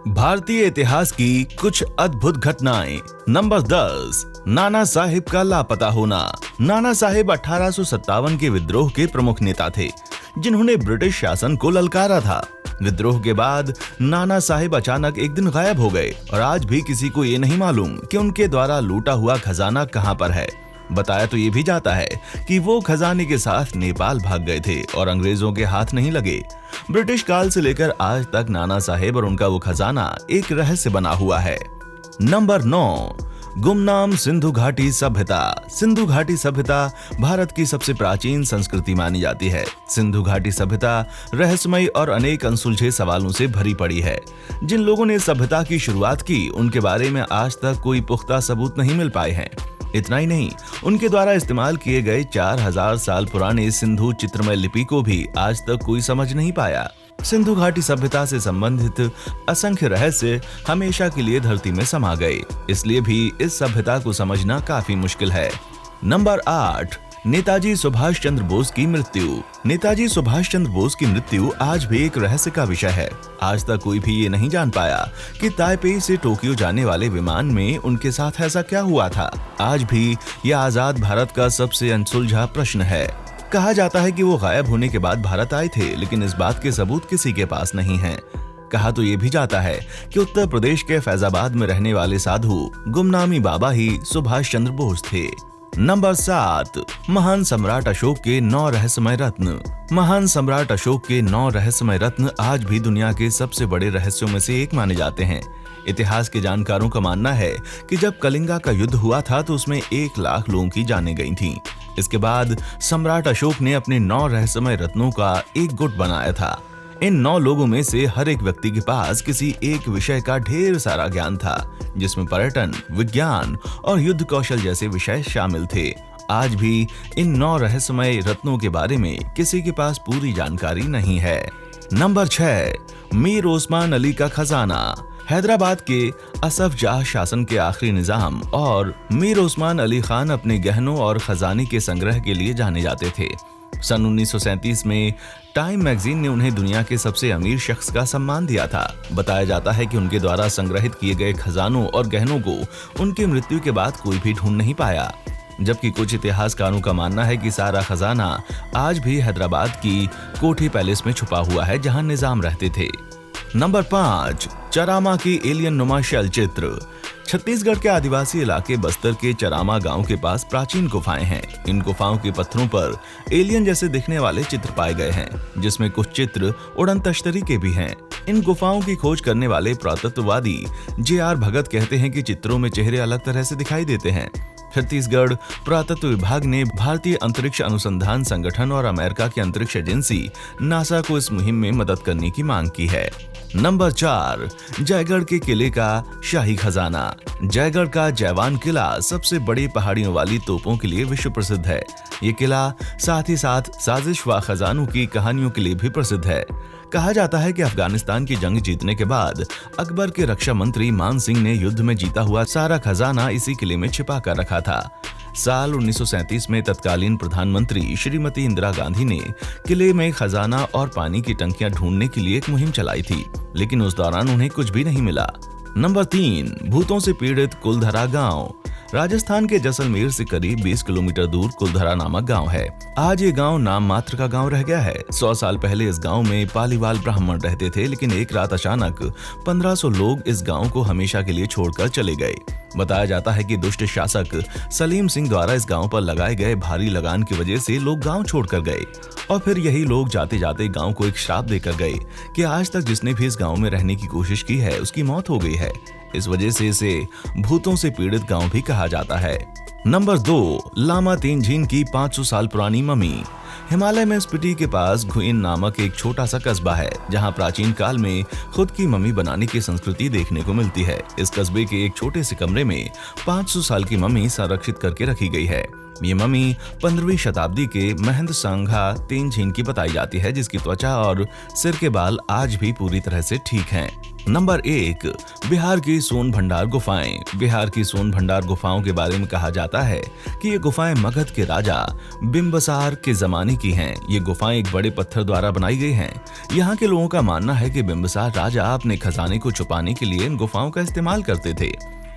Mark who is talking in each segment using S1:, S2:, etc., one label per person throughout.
S1: भारतीय इतिहास की कुछ अद्भुत घटनाएं। नंबर 10, नाना साहिब का लापता होना। नाना साहिब 1857 के विद्रोह के प्रमुख नेता थे, जिन्होंने ब्रिटिश शासन को ललकारा था। विद्रोह के बाद नाना साहिब अचानक एक दिन गायब हो गए और आज भी किसी को ये नहीं मालूम कि उनके द्वारा लूटा हुआ खजाना कहां पर है। बताया तो ये भी जाता है कि वो खजाने के साथ नेपाल भाग गए थे और अंग्रेजों के हाथ नहीं लगे। ब्रिटिश काल से लेकर आज तक नाना साहेब और उनका वो खजाना एक रहस्य बना हुआ है। नंबर 9, गुमनाम सिंधु घाटी सभ्यता। सिंधु घाटी सभ्यता भारत की सबसे प्राचीन संस्कृति मानी जाती है। सिंधु घाटी सभ्यता रहस्यमय और अनेक अनसुलझे सवालों से भरी पड़ी है। जिन लोगों ने सभ्यता की शुरुआत की, उनके बारे में आज तक कोई पुख्ता सबूत नहीं मिल पाए हैं। इतना ही नहीं, उनके द्वारा इस्तेमाल किए गए 4000 साल पुराने सिंधु चित्रमय लिपि को भी आज तक कोई समझ नहीं पाया। सिंधु घाटी सभ्यता से संबंधित असंख्य रहस्य हमेशा के लिए धरती में समा गए, इसलिए भी इस सभ्यता को समझना काफी मुश्किल है। नंबर 8, नेताजी सुभाष चंद्र बोस की मृत्यु। नेताजी सुभाष चंद्र बोस की मृत्यु आज भी एक रहस्य का विषय है। आज तक कोई भी ये नहीं जान पाया कि ताइपे से टोक्यो जाने वाले विमान में उनके साथ ऐसा क्या हुआ था। आज भी यह आजाद भारत का सबसे अनसुलझा प्रश्न है। कहा जाता है कि वो गायब होने के बाद भारत आए थे, लेकिन इस बात के सबूत किसी के पास नहीं है। कहा तो ये भी जाता है कि उत्तर प्रदेश के फैजाबाद में रहने वाले साधु गुमनामी बाबा ही सुभाष चंद्र बोस थे। नंबर 7, महान सम्राट अशोक के 9 रहस्यमय रत्न। महान सम्राट अशोक के 9 रहस्यमय रत्न आज भी दुनिया के सबसे बड़े रहस्यों में से एक माने जाते हैं। इतिहास के जानकारों का मानना है कि जब कलिंगा का युद्ध हुआ था तो उसमें 1 लाख लोगों की जानें गई थीं। इसके बाद सम्राट अशोक ने अपने 9 रहस्यमय रत्नों का एक गुट बनाया था। इन 9 लोगों में से हर एक व्यक्ति के पास किसी एक विषय का ढेर सारा ज्ञान था, जिसमें पर्यटन, विज्ञान और युद्ध कौशल जैसे विषय शामिल थे। आज भी इन 9 रहस्यमय रत्नों के बारे में किसी के पास पूरी जानकारी नहीं है। नंबर 6, मीर ओस्मान अली का खजाना। हैदराबाद के असफ जाह शासन के आखिरी निजाम और मीर ओस्मान अली खान अपने गहनों और खजाने के संग्रह के लिए जाने जाते थे। सन 1937 में टाइम मैगजीन ने उन्हें दुनिया के सबसे अमीर शख्स का सम्मान दिया था। बताया जाता है कि उनके द्वारा संग्रहित किए गए खजानों और गहनों को उनकी मृत्यु के बाद कोई भी ढूंढ नहीं पाया, जबकि कुछ इतिहासकारों का मानना है कि सारा खजाना आज भी हैदराबाद की कोठी पैलेस में छुपा हुआ है, जहां निजाम रहते थे। नंबर 5, चरामा की एलियन नुमा शैल चित्र। छत्तीसगढ़ के आदिवासी इलाके बस्तर के चरामा गांव के पास प्राचीन गुफाएं हैं। इन गुफाओं के पत्थरों पर एलियन जैसे दिखने वाले चित्र पाए गए हैं, जिसमें कुछ चित्र उड़न तश्तरी के भी हैं। इन गुफाओं की खोज करने वाले पुरातत्ववादी JR भगत कहते हैं कि चित्रों में चेहरे अलग तरह से दिखाई देते हैं। छत्तीसगढ़ पुरातत्व विभाग ने भारतीय अंतरिक्ष अनुसंधान संगठन और अमेरिका की अंतरिक्ष एजेंसी नासा को इस मुहिम में मदद करने की मांग की है। नंबर 4, जयगढ़ के किले का शाही खजाना। जयगढ़ का जयवान किला सबसे बड़ी पहाड़ियों वाली तोपों के लिए विश्व प्रसिद्ध है। ये किला साथ ही साथ साजिश व खजानों की कहानियों के लिए भी प्रसिद्ध है। कहा जाता है कि अफगानिस्तान की जंग जीतने के बाद अकबर के रक्षा मंत्री मान सिंह ने युद्ध में जीता हुआ सारा खजाना इसी किले में छिपा कर रखा था। साल 1937 में तत्कालीन प्रधानमंत्री श्रीमती इंदिरा गांधी ने किले में खजाना और पानी की टंकियां ढूंढने के लिए एक मुहिम चलाई थी, लेकिन उस दौरान उन्हें कुछ भी नहीं मिला। नंबर 3, भूतों से पीड़ित कुलधरा गांव। राजस्थान के जैसलमेर से करीब 20 किलोमीटर दूर कुलधरा नामक गांव है। आज ये गांव नाम मात्र का गांव रह गया है। 100 साल पहले इस गांव में पालीवाल ब्राह्मण रहते थे, लेकिन एक रात अचानक 1500 लोग इस गांव को हमेशा के लिए छोड़कर चले गए। बताया जाता है कि दुष्ट शासक सलीम सिंह द्वारा इस गांव पर लगाए गए भारी लगान की वजह से लोग गांव छोड़कर गए और फिर यही लोग जाते जाते गांव को एक श्राप देकर गए कि आज तक जिसने भी इस गांव में रहने की कोशिश की है उसकी मौत हो गई है। इस वजह से इसे भूतों से पीड़ित गांव भी कहा जाता है। नंबर 2, लामा तेनजिन की 500 साल पुरानी मम्मी। हिमालय में स्पीति के पास घुइन नामक एक छोटा सा कस्बा है, जहां प्राचीन काल में खुद की मम्मी बनाने की संस्कृति देखने को मिलती है। इस कस्बे के एक छोटे से कमरे में 500 साल की मम्मी संरक्षित करके रखी गई है। ये मम्मी 15वीं शताब्दी के महंत सांघा तेनजिन की बताई जाती है, जिसकी त्वचा और सिर के बाल आज भी पूरी तरह से ठीक हैं। नंबर 1, बिहार की सोन भंडार गुफाएं। बिहार की सोन भंडार गुफाओं के बारे में कहा जाता है कि ये गुफाएं मगध के राजा बिंबसार के जमाने की हैं। ये गुफाएं एक बड़े पत्थर द्वारा बनाई गई हैं। यहाँ के लोगों का मानना है कि बिंबसार राजा अपने खजाने को छुपाने के लिए इन गुफाओं का इस्तेमाल करते थे।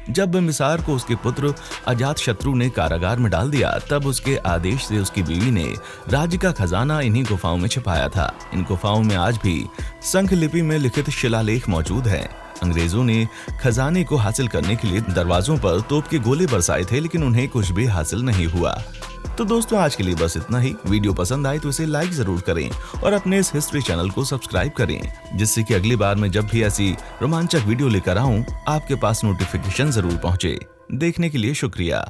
S1: जब बिंबिसार को उसके पुत्र अजातशत्रु ने कारागार में डाल दिया, तब उसके आदेश से उसकी बीवी ने राज्य का खजाना इन्हीं गुफाओं में छिपाया था। इन गुफाओं में आज भी संख लिपि में लिखित शिलालेख मौजूद है। अंग्रेजों ने खजाने को हासिल करने के लिए दरवाजों पर तोप के गोले बरसाए थे, लेकिन उन्हें कुछ भी हासिल नहीं हुआ। तो दोस्तों, आज के लिए बस इतना ही। वीडियो पसंद आए तो इसे लाइक जरूर करें और अपने इस हिस्ट्री चैनल को सब्सक्राइब करें, जिससे कि अगली बार मैं जब भी ऐसी रोमांचक वीडियो लेकर आऊं, आपके पास नोटिफिकेशन जरूर पहुंचे। देखने के लिए शुक्रिया।